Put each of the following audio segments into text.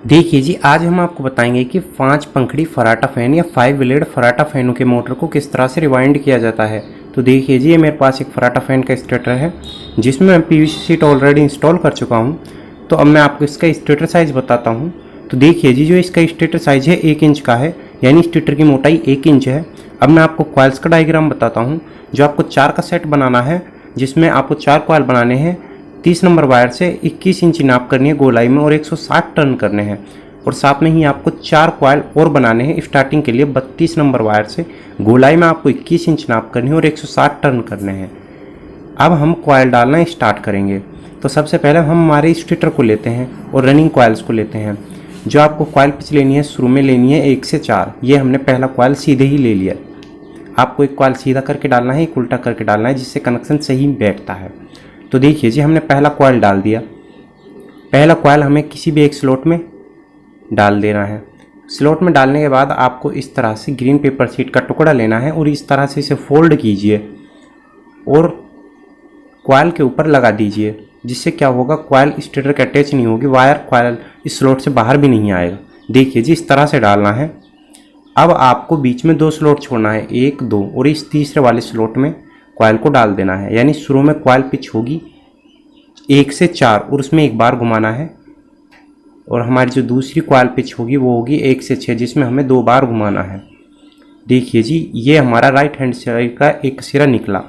देखिए जी, आज हम आपको बताएंगे कि 5 पंखड़ी फराटा फ़ैन या 5 ब्लेड फराटा फ़ैनों के मोटर को किस तरह से रिवाइंड किया जाता है। तो देखिए जी, ये मेरे पास एक फराटा फ़ैन का स्टेटर है जिसमें मैं पीवीसी शीट ऑलरेडी इंस्टॉल कर चुका हूँ। तो अब मैं आपको इसका स्टेटर साइज़ बताता हूँ। तो देखिए जी, जो इसका स्टेटर साइज़ है 1 इंच का है, यानी स्टेटर की मोटाई 1 इंच है। अब मैं आपको कॉइल्स का डायग्राम बताता हूँ। जो आपको 4 का सेट बनाना है, जिसमें आपको 4 कॉइल बनाने हैं। 30 नंबर वायर से 21 इंच नाप करनी है गोलाई में और 160 टर्न करने हैं। और साथ में ही आपको 4 कॉइल और बनाने हैं स्टार्टिंग के लिए 32 नंबर वायर से गोलाई में आपको 21 इंच नाप करनी है और 160 टर्न करने हैं। अब हम कॉइल डालना स्टार्ट करेंगे। तो सबसे पहले हम हमारे स्टेटर को लेते हैं और रनिंग कॉइल्स को लेते हैं। जो आपको कॉइल पिच लेनी है शुरू में लेनी है 1 से 4। ये हमने पहला कॉइल सीधे ही ले लिया। आपको एक कॉइल सीधा करके डालना है, एक उल्टा करके डालना है, जिससे कनेक्शन सही बैठता है। तो देखिए जी, हमने पहला कॉइल डाल दिया। पहला कॉइल हमें किसी भी एक स्लॉट में डाल देना है। स्लॉट में डालने के बाद आपको इस तरह से ग्रीन पेपर शीट का टुकड़ा लेना है और इस तरह से इसे फोल्ड कीजिए और कॉइल के ऊपर लगा दीजिए। जिससे क्या होगा, कॉइल स्टेटर के अटैच नहीं होगी, वायर कॉइल इस स्लॉट से बाहर भी नहीं आएगा। देखिए जी, इस तरह से डालना है। अब आपको बीच में 2 स्लॉट छोड़ना है, 1, 2, और इस तीसरे वाले स्लॉट में कॉइल को डाल देना है। यानी शुरू में कॉइल पिच होगी 1 से 4 और उसमें एक बार घुमाना है। और हमारी जो दूसरी कॉइल पिच होगी वो होगी 1 से 6, जिसमें हमें 2 बार घुमाना है। देखिए जी, ये हमारा राइट हैंड साइड का एक सिरा निकला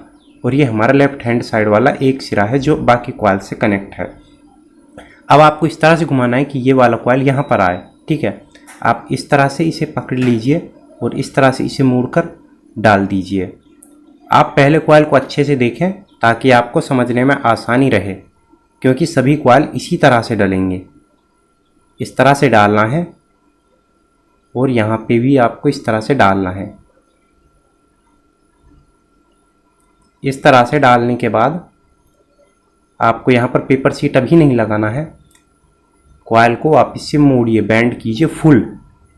और ये हमारा लेफ्ट हैंड साइड वाला एक सिरा है जो बाकी कॉइल से कनेक्ट है। अब आपको इस तरह से घुमाना है कि ये वाला कॉइल यहाँ पर आए। ठीक है, आप इस तरह से इसे पकड़ लीजिए और इस तरह से इसे मोड़कर डाल दीजिए। आप पहले कॉइल को अच्छे से देखें ताकि आपको समझने में आसानी रहे, क्योंकि सभी कॉइल इसी तरह से डलेंगे। इस तरह से डालना है और यहाँ पे भी आपको इस तरह से डालना है। इस तरह से डालने के बाद आपको यहाँ पर पेपर शीट अभी नहीं लगाना है। कॉइल को आप इससे मोड़िए, बैंड कीजिए फुल।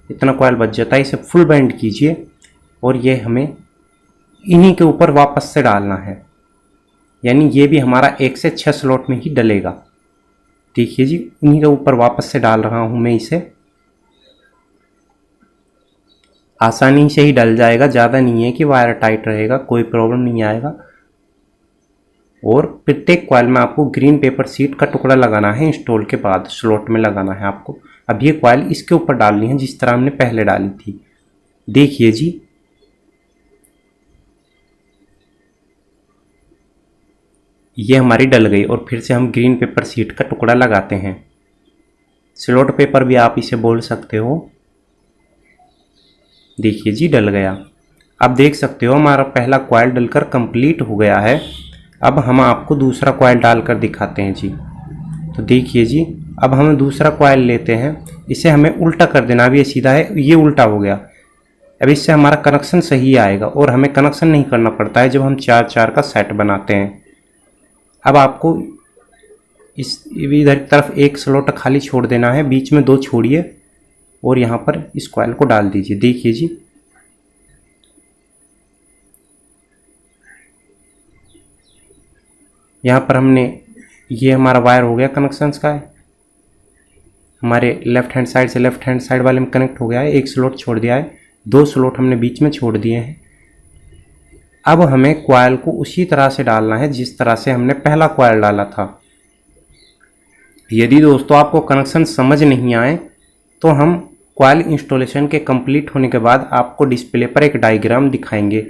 इतना कॉइल बच जाता है, इसे फुल बैंड कीजिए और ये हमें इन्हीं के ऊपर वापस से डालना है। यानी ये भी हमारा 1 से 6 स्लॉट में ही डलेगा। देखिए जी, इन्हीं के ऊपर वापस से डाल रहा हूँ मैं इसे। आसानी से ही डल जाएगा, ज़्यादा नहीं है कि वायर टाइट रहेगा, कोई प्रॉब्लम नहीं आएगा। और प्रत्येक कॉइल में आपको ग्रीन पेपर शीट का टुकड़ा लगाना है, इंस्टॉल के बाद स्लॉट में लगाना है आपको। अब ये कॉइल इसके ऊपर डालनी है जिस तरह हमने पहले डाली थी। देखिए जी, ये हमारी डल गई और फिर से हम ग्रीन पेपर शीट का टुकड़ा लगाते हैं। स्लॉट पेपर भी आप इसे बोल सकते हो। देखिए जी, डल गया। अब देख सकते हो हमारा पहला कॉइल डलकर कंप्लीट हो गया है। अब हम आपको दूसरा कॉइल डालकर दिखाते हैं जी। तो देखिए जी, अब हम दूसरा कॉइल लेते हैं। इसे हमें उल्टा कर देना। अब ये सीधा है, ये उल्टा हो गया। अब इससे हमारा कनेक्शन सही आएगा और हमें कनेक्शन नहीं करना पड़ता है जब हम 4-4 का सेट बनाते हैं। अब आपको इस इधर की तरफ एक स्लॉट खाली छोड़ देना है, बीच में 2 छोड़िए और यहाँ पर इस कॉइल को डाल दीजिए। देखिए जी, यहाँ पर हमने, ये हमारा वायर हो गया कनेक्शंस का है। हमारे लेफ्ट हैंड साइड से लेफ्ट हैंड साइड वाले में कनेक्ट हो गया है। एक स्लॉट छोड़ दिया है, 2 स्लॉट हमने बीच में छोड़ दिए हैं। अब हमें कॉइल को उसी तरह से डालना है जिस तरह से हमने पहला कॉइल डाला था। यदि दोस्तों आपको कनेक्शन समझ नहीं आए तो हम कॉइल इंस्टॉलेशन के कंप्लीट होने के बाद आपको डिस्प्ले पर एक डायग्राम दिखाएंगे।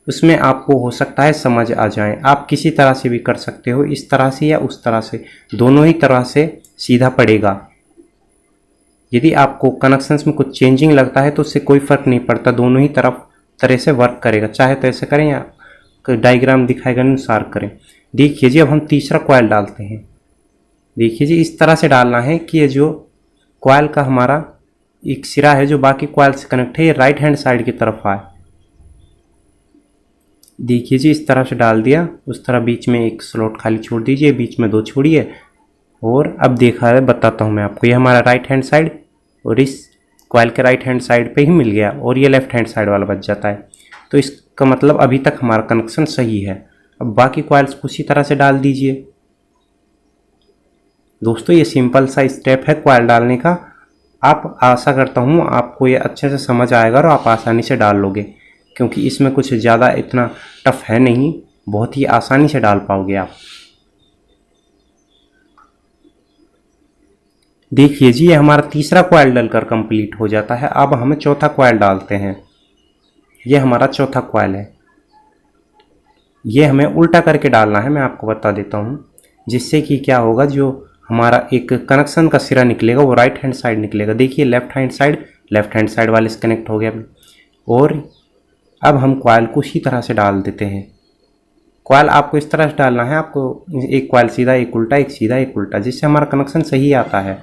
उसमें आपको हो सकता है समझ आ जाए। आप किसी तरह से भी कर सकते हो, इस तरह से या उस तरह से, दोनों ही तरह से सीधा पड़ेगा। यदि आपको कनेक्शंस में कुछ चेंजिंग लगता है तो उससे कोई फ़र्क नहीं पड़ता, दोनों ही तरह से वर्क करेगा। चाहे तो ऐसे करें या डायग्राम दिखाएगा अनुसार करें। देखिए जी, अब हम तीसरा कॉइल डालते हैं। देखिए जी, इस तरह से डालना है कि ये जो कॉइल का हमारा एक सिरा है जो बाकी कॉइल से कनेक्ट है, ये राइट हैंड साइड की तरफ आए। देखिए जी, इस तरह से डाल दिया। उस तरह बीच में एक स्लॉट खाली छोड़ दीजिए, बीच में 2 छोड़िए। और अब देखा है, बताता हूँ मैं आपको। ये हमारा राइट हैंड साइड और इस कॉइल के राइट हैंड साइड पे ही मिल गया और ये लेफ्ट हैंड साइड वाला बच जाता है। तो इसका मतलब अभी तक हमारा कनेक्शन सही है। अब बाकी कॉइल्स को उसी तरह से डाल दीजिए। दोस्तों ये सिंपल सा स्टेप है कॉइल डालने का। आप आशा करता हूँ आपको ये अच्छे से समझ आएगा और आप आसानी से डाल लोगे, क्योंकि इसमें कुछ ज़्यादा इतना टफ है नहीं, बहुत ही आसानी से डाल पाओगे आप। देखिए जी, ये हमारा तीसरा कॉइल डलकर कंप्लीट हो जाता है। अब हम चौथा कॉइल डालते हैं। ये हमारा चौथा कॉइल है। ये हमें उल्टा करके डालना है, मैं आपको बता देता हूँ, जिससे कि क्या होगा, जो हमारा एक कनेक्शन का सिरा निकलेगा वो राइट हैंड साइड निकलेगा। देखिए लेफ्ट हैंड साइड वाले से कनेक्ट हो गया। और अब हम कॉइल को इसी तरह से डाल देते हैं। कॉइल आपको इस तरह से डालना है, आपको एक कॉइल सीधा, एक उल्टा, एक सीधा, एक उल्टा, जिससे हमारा कनेक्शन सही आता है।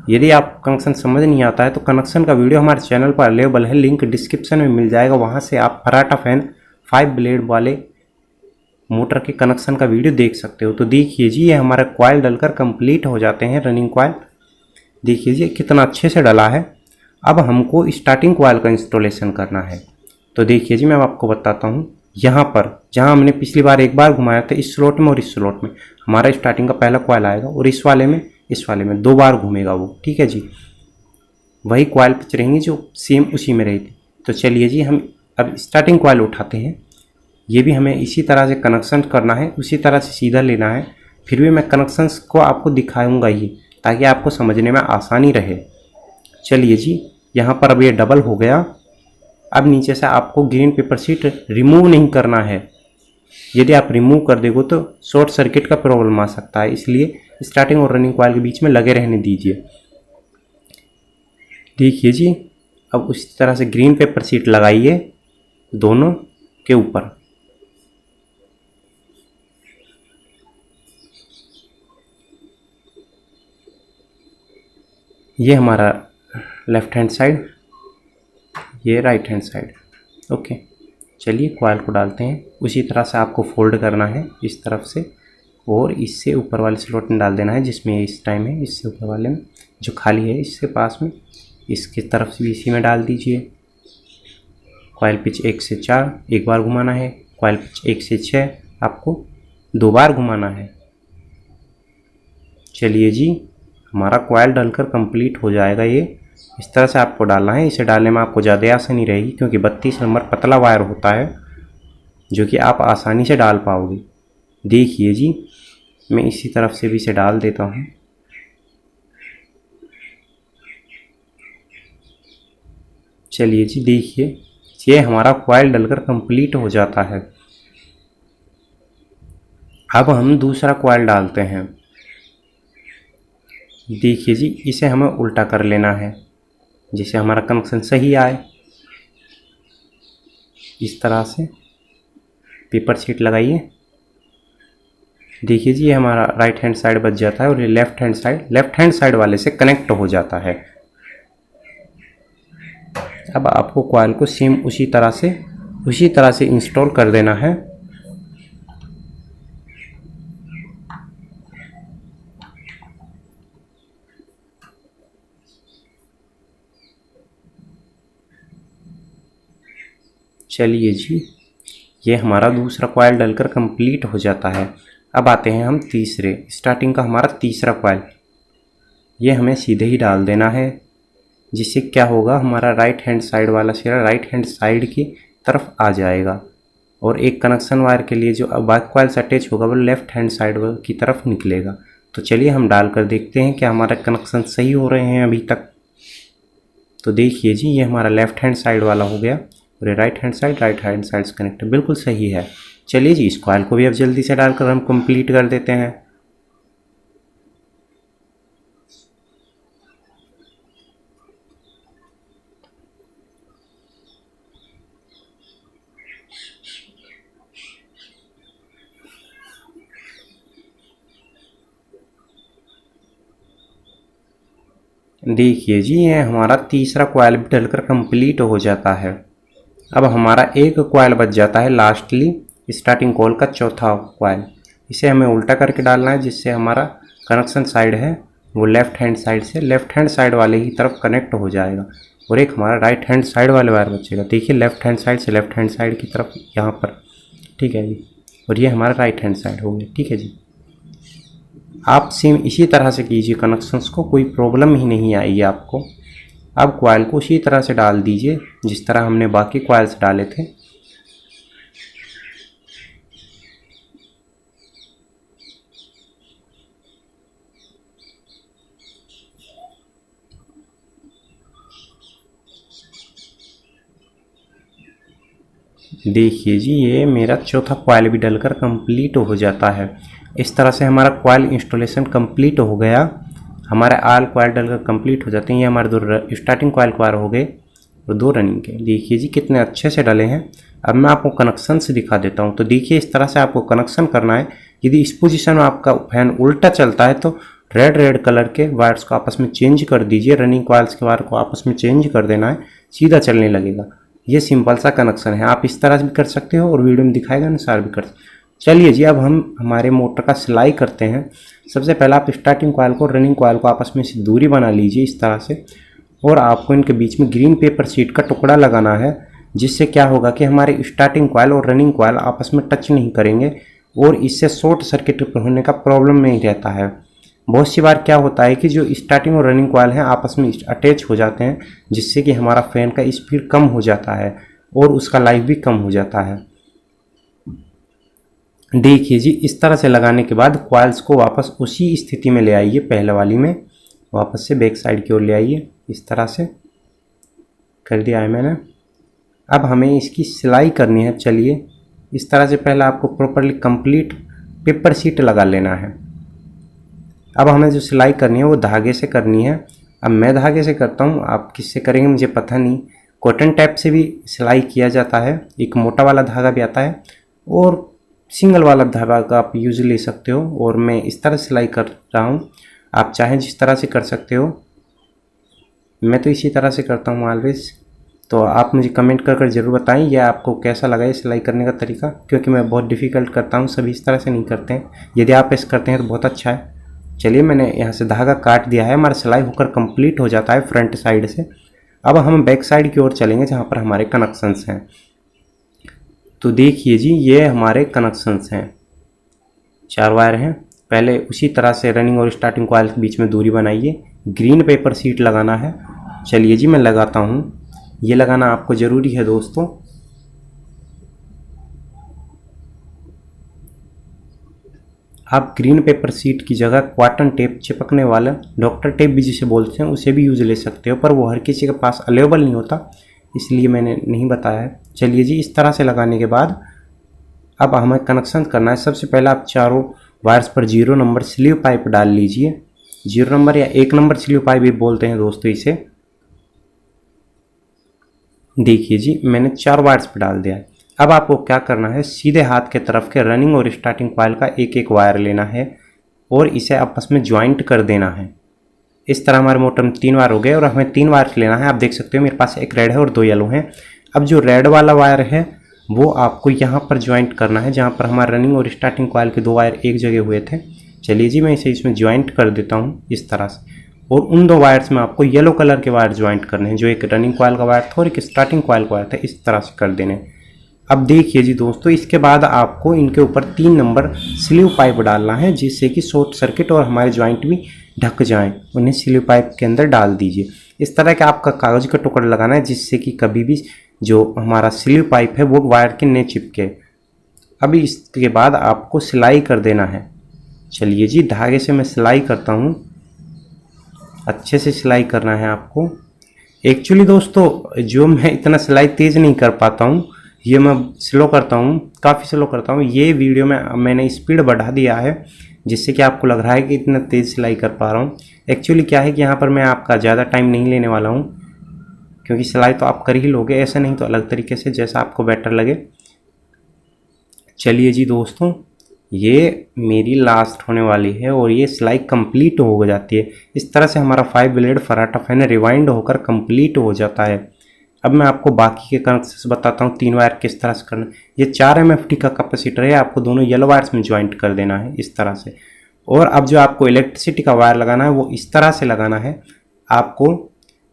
यदि आप कनेक्शन समझ नहीं आता है तो कनेक्शन का वीडियो हमारे चैनल पर अवेलेबल है, लिंक डिस्क्रिप्शन में मिल जाएगा, वहाँ से आप फराटा फैन 5 ब्लेड वाले मोटर के कनेक्शन का वीडियो देख सकते हो। तो देखिए जी, ये हमारा कॉइल डलकर कंप्लीट हो जाते हैं, रनिंग कॉइल। देखिए जी कितना अच्छे से डला है। अब हमको स्टार्टिंग कॉइल का इंस्टॉलेशन करना है। तो देखिए जी, मैं आपको बताता हूँ। यहाँ पर जहाँ हमने पिछली बार एक बार घुमाया था, इस स्लॉट में और इस स्लॉट में हमारा स्टार्टिंग का पहला कॉइल आएगा, और इस वाले में 2 बार घूमेगा वो। ठीक है जी, वही कॉइल पिच रहेंगी जो सेम उसी में रहेगी। तो चलिए जी, हम अब स्टार्टिंग कॉइल उठाते हैं। ये भी हमें इसी तरह से कनेक्शन करना है, उसी तरह से सीधा लेना है। फिर भी मैं कनेक्शंस को आपको दिखाऊंगा ही, ताकि आपको समझने में आसानी रहे। चलिए जी, यहाँ पर अब ये डबल हो गया। अब नीचे से आपको ग्रीन पेपर शीट रिमूव नहीं करना है। यदि आप रिमूव कर दोगे तो शॉर्ट सर्किट का प्रॉब्लम आ सकता है, इसलिए स्टार्टिंग और रनिंग कॉइल के बीच में लगे रहने दीजिए। देखिए जी, अब उसी तरह से ग्रीन पेपर शीट लगाइए दोनों के ऊपर। ये हमारा लेफ्ट हैंड साइड, ये राइट हैंड साइड। ओके, चलिए कॉइल को डालते हैं। उसी तरह से आपको फोल्ड करना है इस तरफ से, और इससे ऊपर वाले स्लॉट में डाल देना है जिसमें इस टाइम है। इससे ऊपर वाले में जो खाली है इसके पास में, इसकी तरफ से भी इसी में डाल दीजिए। कॉइल पिच 1 से 4 एक बार घुमाना है। कॉइल पिच 1 से 6 आपको 2 बार घुमाना है। चलिए जी, हमारा कॉइल डलकर कंप्लीट हो जाएगा। ये इस तरह से आपको डालना है। इसे डालने में आपको ज़्यादा आसानी रहेगी, क्योंकि 32 नंबर पतला वायर होता है, जो कि आप आसानी से डाल पाओगे। देखिए जी, मैं इसी तरफ से भी इसे डाल देता हूँ। चलिए जी, देखिए ये हमारा कॉइल डलकर कंप्लीट हो जाता है। अब हम दूसरा कॉइल डालते हैं। देखिए जी, इसे हमें उल्टा कर लेना है, जिससे हमारा कनेक्शन सही आए। इस तरह से पेपर शीट लगाइए। देखिए जी, ये हमारा राइट हैंड साइड बच जाता है, और ये लेफ्ट हैंड साइड वाले से कनेक्ट हो जाता है। अब आपको कॉइल को सेम उसी तरह से इंस्टॉल कर देना है। चलिए जी, ये हमारा दूसरा कॉइल डलकर कंप्लीट हो जाता है। अब आते हैं हम तीसरे, स्टार्टिंग का हमारा तीसरा कॉइल। ये हमें सीधे ही डाल देना है, जिससे क्या होगा, हमारा राइट हैंड साइड वाला सिरा राइट हैंड साइड की तरफ आ जाएगा, और एक कनेक्शन वायर के लिए जो बैक कॉइल से अटैच होगा वो लेफ्ट हैंड साइड की तरफ निकलेगा। तो चलिए हम डाल कर देखते हैं क्या हमारा कनेक्शन सही हो रहे हैं अभी तक। तो देखिए जी, ये हमारा लेफ्ट हैंड साइड वाला हो गया, और ये राइट हैंड साइड से कनेक्ट बिल्कुल सही है। चलिए जी, इस कॉइल को भी अब जल्दी से डालकर हम कंप्लीट कर देते हैं। देखिए जी, ये हमारा तीसरा कॉइल भी डलकर कंप्लीट हो जाता है। अब हमारा एक कॉइल बच जाता है लास्टली, स्टार्टिंग कॉइल का चौथा कॉइल। इसे हमें उल्टा करके डालना है, जिससे हमारा कनेक्शन साइड है वो लेफ्ट हैंड साइड वाले की तरफ कनेक्ट हो जाएगा, और एक हमारा राइट हैंड साइड वाले वायर बचेगा। देखिए लेफ्ट हैंड साइड से लेफ्ट हैंड साइड की तरफ यहाँ पर। ठीक है जी, और ये हमारा राइट हैंड साइड हो गया। ठीक है जी, आप सेम इसी तरह से कीजिए कनेक्शंस को, कोई प्रॉब्लम ही नहीं आएगी आपको। अब कॉइल को उसी तरह से डाल दीजिए जिस तरह हमने बाकी कॉइल्स डाले थे। देखिए जी, ये मेरा चौथा कॉइल भी डलकर कंप्लीट हो जाता है। इस तरह से हमारा कॉइल इंस्टॉलेशन कंप्लीट हो गया। हमारे आल कॉइल डलकर कंप्लीट हो जाते हैं। ये हमारे 2 स्टार्टिंग कॉइल वायर हो गए और 2 रनिंग के। देखिए जी कितने अच्छे से डले हैं। अब मैं आपको कनेक्शन से दिखा देता हूँ। तो देखिए इस तरह से आपको कनेक्शन करना है। यदि इस पोजीशन में आपका फैन उल्टा चलता है तो रेड कलर के वायर्स को आपस में चेंज कर दीजिए। रनिंग कॉइल्स के वायर को आपस में चेंज कर देना है, सीधा चलने लगेगा। ये सिंपल सा कनेक्शन है। आप इस तरह से भी कर सकते हो और वीडियो में दिखाएगा अनुसार भी कर सकते हो। चलिए जी, अब हम हमारे मोटर का सिलाई करते हैं। सबसे पहले आप स्टार्टिंग कॉइल को रनिंग कॉइल को आपस में से दूरी बना लीजिए इस तरह से, और आपको इनके बीच में ग्रीन पेपर शीट का टुकड़ा लगाना है, जिससे क्या होगा कि हमारे स्टार्टिंग कॉइल और रनिंग कॉइल आपस में टच नहीं करेंगे और इससे शॉर्ट सर्किट होने का प्रॉब्लम नहीं रहता है। बहुत सी बार क्या होता है कि जो स्टार्टिंग और रनिंग कॉइल हैं आपस में अटैच हो जाते हैं, जिससे कि हमारा फैन का स्पीड कम हो जाता है और उसका लाइफ भी कम हो जाता है। देखिए जी, इस तरह से लगाने के बाद कॉइल्स को वापस उसी स्थिति में ले आइए, पहले वाली में वापस से बैक साइड की ओर ले आइए। इस तरह से कर दिया है मैंने। अब हमें इसकी सिलाई करनी है। चलिए, इस तरह से पहले आपको प्रॉपरली कंप्लीट पेपर शीट लगा लेना है। अब हमें जो सिलाई करनी है वो धागे से करनी है। अब मैं धागे से करता हूँ, आप किससे करेंगे मुझे पता नहीं। कॉटन टैप से भी सिलाई किया जाता है, एक मोटा वाला धागा भी आता है और सिंगल वाला धागा का आप यूज ले सकते हो। और मैं इस तरह सिलाई कर रहा हूँ, आप चाहें जिस तरह से कर सकते हो। मैं तो इसी तरह से करता हूँ ऑलवेज। तो आप मुझे कमेंट कर ज़रूर बताएं यह आपको कैसा लगा ये सिलाई करने का तरीका, क्योंकि मैं बहुत डिफ़िकल्ट करता हूँ, सभी इस तरह से नहीं करते हैं। यदि आप ऐसे करते हैं तो बहुत अच्छा है। चलिए, मैंने यहाँ से धागा काट दिया है, हमारा सिलाई होकर कंप्लीट हो जाता है फ्रंट साइड से। अब हम बैक साइड की ओर चलेंगे जहाँ पर हमारे कनेक्शंस हैं। तो देखिए जी, ये हमारे कनेक्शंस हैं, 4 वायर हैं। पहले उसी तरह से रनिंग और स्टार्टिंग कॉइल के बीच में दूरी बनाइए, ग्रीन पेपर शीट लगाना है। चलिए जी, मैं लगाता हूँ। ये लगाना आपको ज़रूरी है दोस्तों। आप ग्रीन पेपर शीट की जगह कॉटन टेप, चिपकने वाला डॉक्टर टेप भी जिसे बोलते हैं, उसे भी यूज ले सकते हो, पर वो हर किसी के पास अवेलेबल नहीं होता, इसलिए मैंने नहीं बताया है। चलिए जी, इस तरह से लगाने के बाद अब हमें कनेक्शन करना है। सबसे पहले आप चारों वायर्स पर 0 नंबर स्लीव पाइप डाल लीजिए। 0 नंबर या 1 नंबर स्लीव पाइप भी बोलते हैं दोस्तों इसे। देखिए जी, मैंने 4 वायर्स पर डाल दिया है। अब आपको क्या करना है, सीधे हाथ के तरफ के रनिंग और स्टार्टिंग कॉइल का एक एक वायर लेना है और इसे आपस में ज्वाइंट कर देना है। इस तरह हमारे मोटर में 3 वायर हो गए और हमें 3 वायर लेना है। आप देख सकते हो मेरे पास एक रेड है और 2 येलो हैं। अब जो रेड वाला वायर है वो आपको यहाँ पर ज्वाइंट करना है, जहाँ पर हमारे रनिंग और स्टार्टिंग कॉइल के 2 वायर एक जगह हुए थे। चलिए जी, मैं इसे इसमें ज्वाइंट कर देता हूँ इस तरह से। और उन 2 वायर्स में आपको येलो कलर के वायर ज्वाइंट करने हैं, जो एक रनिंग कॉइल का वायर था और एक स्टार्टिंग कॉइल का वायर था, इस तरह से कर देने। अब देखिए जी दोस्तों, इसके बाद आपको इनके ऊपर 3 नंबर स्लीव पाइप डालना है, जिससे कि शॉर्ट सर्किट और हमारे ज्वाइंट भी ढक जाएं। उन्हें स्लीव पाइप के अंदर डाल दीजिए। इस तरह का आपका कागज का टुकड़ा लगाना है, जिससे कि कभी भी जो हमारा स्लीव पाइप है वो वायर के न चिपके। अभी इसके बाद आपको सिलाई कर देना है। चलिए जी, धागे से मैं सिलाई करता हूँ। अच्छे से सिलाई करना है आपको। एक्चुअली दोस्तों, जो मैं इतना सिलाई तेज़ नहीं कर पाता हूँ, ये मैं स्लो करता हूँ, काफ़ी स्लो करता हूँ। ये वीडियो में मैंने स्पीड बढ़ा दिया है, जिससे कि आपको लग रहा है कि इतना तेज़ सिलाई कर पा रहा हूँ। एक्चुअली क्या है कि यहाँ पर मैं आपका ज़्यादा टाइम नहीं लेने वाला हूँ, क्योंकि सिलाई तो आप कर ही लोगे, ऐसे नहीं तो अलग तरीके से, जैसा आपको बेटर लगे। चलिए जी दोस्तों, ये मेरी लास्ट होने वाली है और ये सिलाई कंप्लीट हो जाती है। इस तरह से हमारा 5 ब्लेड फराटा फैन रिवाइंड होकर कंप्लीट हो जाता है। अब मैं आपको बाकी के कनेक्शन बताता हूँ, 3 वायर किस तरह से करना। ये 4 MFT का कैपेसिटर है, आपको दोनों येलो वायर्स में ज्वाइंट कर देना है इस तरह से। और अब जो आपको इलेक्ट्रिसिटी का वायर लगाना है वो इस तरह से लगाना है। आपको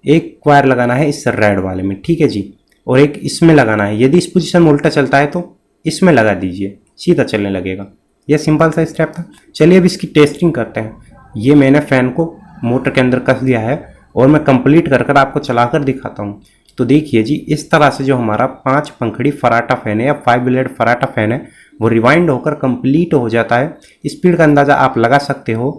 एक वायर लगाना है इस रेड वाले में, ठीक है जी, और एक इसमें लगाना है। यदि इस पोजीशन में उल्टा चलता है तो इसमें लगा दीजिए, सीधा चलने लगेगा। ये सिंपल सा स्टेप था। चलिए अब इसकी टेस्टिंग करते हैं। ये मैंने फ़ैन को मोटर के अंदर कस दिया है और मैं कंप्लीट कर कर आपको चलाकर दिखाता हूँ। तो देखिए जी, इस तरह से जो हमारा 5 पंखड़ी फराटा फ़ैन है या 5 ब्लेड फराटा फ़ैन है वो रिवाइंड होकर कंप्लीट हो जाता है। स्पीड का अंदाज़ा आप लगा सकते हो,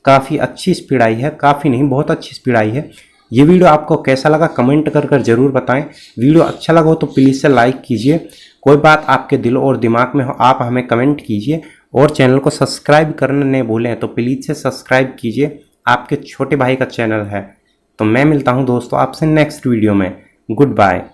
काफ़ी अच्छी स्पीड आई है, काफ़ी नहीं बहुत अच्छी स्पीड आई है। ये वीडियो आपको कैसा लगा कमेंट कर कर ज़रूर बताएं। वीडियो अच्छा लगा हो तो प्लीज़ से लाइक कीजिए। कोई बात आपके दिल और दिमाग में हो आप हमें कमेंट कीजिए, और चैनल को सब्सक्राइब करना नहीं भूलें तो प्लीज़ से सब्सक्राइब कीजिए। आपके छोटे भाई का चैनल है। तो मैं मिलता हूँ दोस्तों आपसे नेक्स्ट वीडियो में। Good bye.